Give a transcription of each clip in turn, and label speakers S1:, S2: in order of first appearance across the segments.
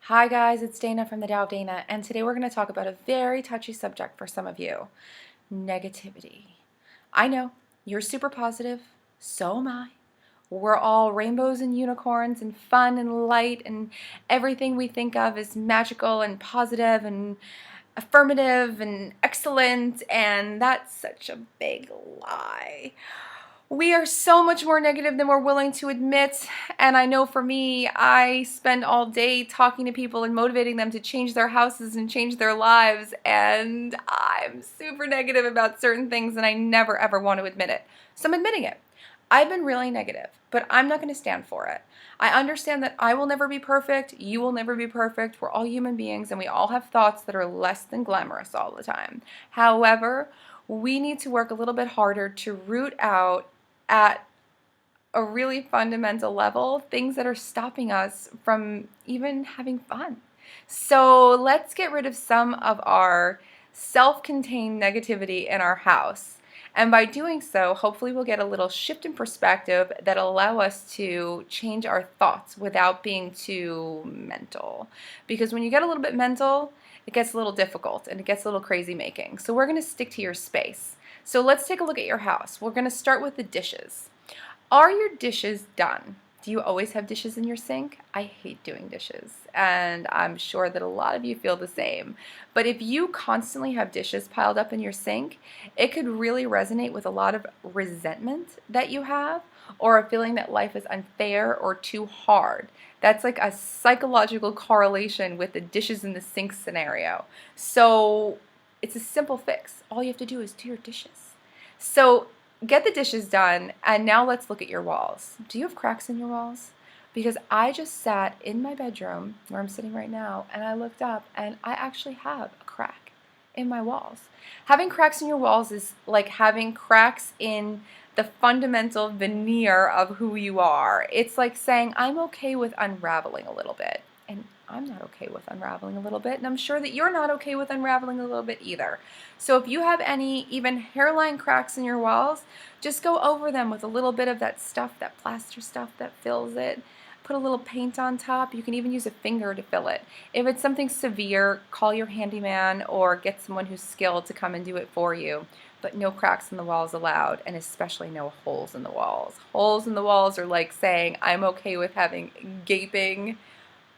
S1: Hi guys, it's Dana from the Tao of Dana, and today we're going to talk about a very touchy subject for some of you, negativity. I know, you're super positive, so am I. We're all rainbows and unicorns and fun and light, and everything we think of is magical and positive and affirmative and excellent, and that's such a big lie. We are so much more negative than we're willing to admit, and I know for me, I spend all day talking to people and motivating them to change their houses and change their lives, and I'm super negative about certain things and I never ever want to admit it. So I'm admitting it. I've been really negative, but I'm not going to stand for it. I understand that I will never be perfect, you will never be perfect, we're all human beings and we all have thoughts that are less than glamorous all the time. However, we need to work a little bit harder to root out at a really fundamental level things that are stopping us from even having fun. So let's get rid of some of our self-contained negativity in our house. And by doing so, hopefully we'll get a little shift in perspective that'll allow us to change our thoughts without being too mental. Because when you get a little bit mental, it gets a little difficult and it gets a little crazy making. So we're going to stick to your space. So let's take a look at your house. We're going to start with the dishes. Are your dishes done? Do you always have dishes in your sink? I hate doing dishes, and I'm sure that a lot of you feel the same. But if you constantly have dishes piled up in your sink, it could really resonate with a lot of resentment that you have, or a feeling that life is unfair or too hard. That's like a psychological correlation with the dishes in the sink scenario. So it's a simple fix. All you have to do is do your dishes. So get the dishes done, and now let's look at your walls. Do you have cracks in your walls? Because I just sat in my bedroom, where I'm sitting right now, and I looked up, and I actually have a crack in my walls. Having cracks in your walls is like having cracks in the fundamental veneer of who you are. It's like saying, I'm okay with unraveling a little bit. And I'm not okay with unraveling a little bit, and I'm sure that you're not okay with unraveling a little bit either. So if you have any even hairline cracks in your walls, just go over them with a little bit of that stuff, that plaster stuff that fills it. Put a little paint on top. You can even use a finger to fill it. If it's something severe, call your handyman or get someone who's skilled to come and do it for you. But no cracks in the walls allowed, and especially no holes in the walls. Holes in the walls are like saying, I'm okay with having gaping,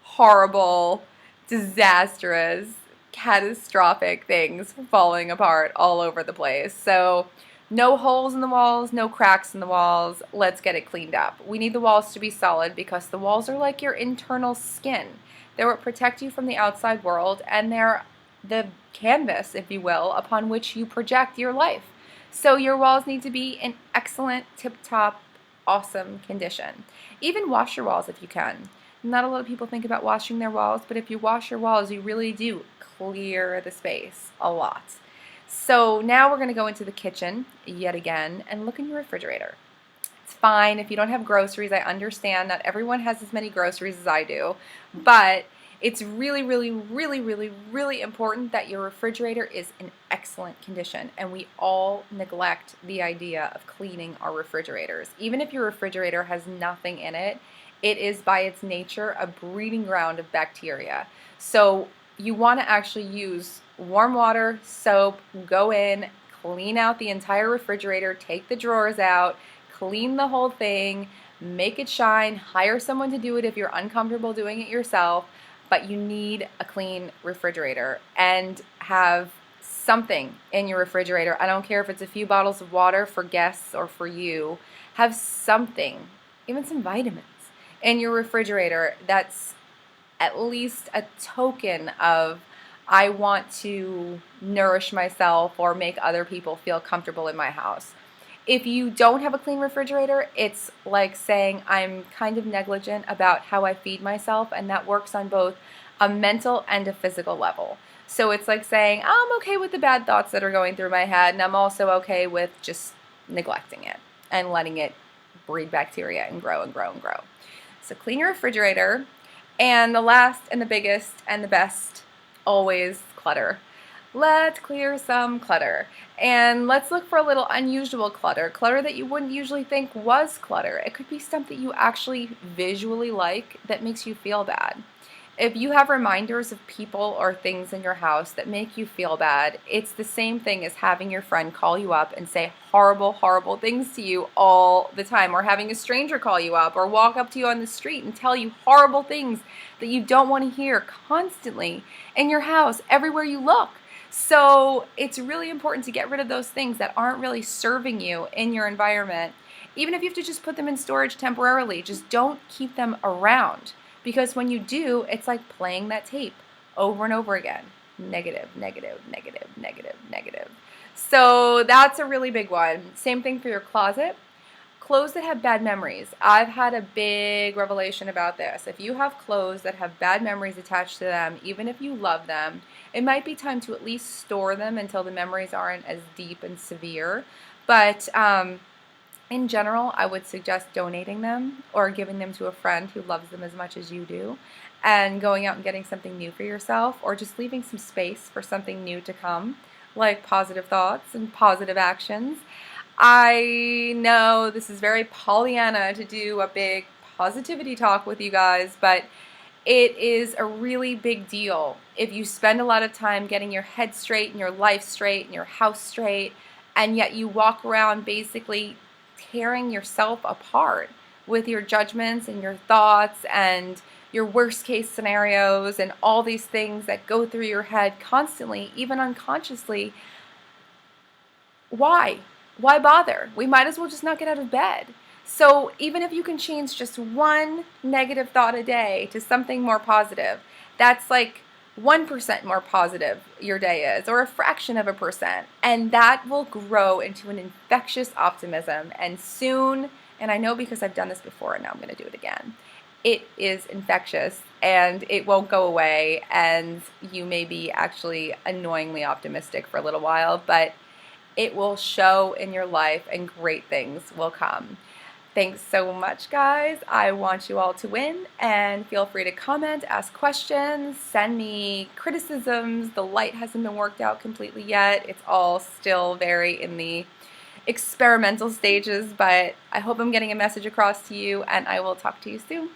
S1: horrible, disastrous, catastrophic things falling apart all over the place. So no holes in the walls, no cracks in the walls. Let's get it cleaned up. We need the walls to be solid because the walls are like your internal skin. They're what protect you from the outside world, and they're the canvas, if you will, upon which you project your life. So your walls need to be in excellent, tip-top, awesome condition. Even wash your walls if you can. Not a lot of people think about washing their walls, but if you wash your walls, you really do clear the space a lot. So now we're going to go into the kitchen yet again and look in your refrigerator. It's fine if you don't have groceries. I understand not everyone has as many groceries as I do, but it's really, really, really, really, really important that your refrigerator is in excellent condition, and we all neglect the idea of cleaning our refrigerators. Even if your refrigerator has nothing in it, it is by its nature a breeding ground of bacteria. So you want to actually use warm water, soap, go in, clean out the entire refrigerator, take the drawers out, clean the whole thing, make it shine, hire someone to do it if you're uncomfortable doing it yourself, but you need a clean refrigerator and have something in your refrigerator. I don't care if it's a few bottles of water for guests or for you. Have something, even some vitamins, in your refrigerator that's at least a token of I want to nourish myself or make other people feel comfortable in my house. If you don't have a clean refrigerator, it's like saying I'm kind of negligent about how I feed myself, and that works on both a mental and a physical level. So it's like saying I'm okay with the bad thoughts that are going through my head, and I'm also okay with just neglecting it and letting it breed bacteria and grow and grow and grow. So clean your refrigerator. And the last and the biggest and the best, always clutter. Let's clear some clutter. And let's look for a little unusual clutter. Clutter that you wouldn't usually think was clutter. It could be stuff that you actually visually like that makes you feel bad. If you have reminders of people or things in your house that make you feel bad, it's the same thing as having your friend call you up and say horrible, horrible things to you all the time, or having a stranger call you up or walk up to you on the street and tell you horrible things that you don't want to hear constantly in your house, everywhere you look. So it's really important to get rid of those things that aren't really serving you in your environment. Even if you have to just put them in storage temporarily, just don't keep them around. Because when you do, it's like playing that tape over and over again. Negative, negative, negative, negative, negative. So that's a really big one. Same thing for your closet. Clothes that have bad memories. I've had a big revelation about this. If you have clothes that have bad memories attached to them, even if you love them, it might be time to at least store them until the memories aren't as deep and severe. But in general, I would suggest donating them or giving them to a friend who loves them as much as you do, and going out and getting something new for yourself, or just leaving some space for something new to come, like positive thoughts and positive actions. I know this is very Pollyanna to do a big positivity talk with you guys, but it is a really big deal if you spend a lot of time getting your head straight and your life straight and your house straight, and yet you walk around basically tearing yourself apart with your judgments and your thoughts and your worst case scenarios and all these things that go through your head constantly, even unconsciously. Why? Why bother? We might as well just not get out of bed. So even if you can change just one negative thought a day to something more positive, that's like 1% more positive your day is, or a fraction of a percent. And that will grow into an infectious optimism. And soon, and I know because I've done this before and now I'm going to do it again, it is infectious and it won't go away. And you may be actually annoyingly optimistic for a little while, but it will show in your life and great things will come. Thanks so much, guys. I want you all to win, and feel free to comment, ask questions, send me criticisms. The light hasn't been worked out completely yet. It's all still very in the experimental stages, but I hope I'm getting a message across to you, and I will talk to you soon.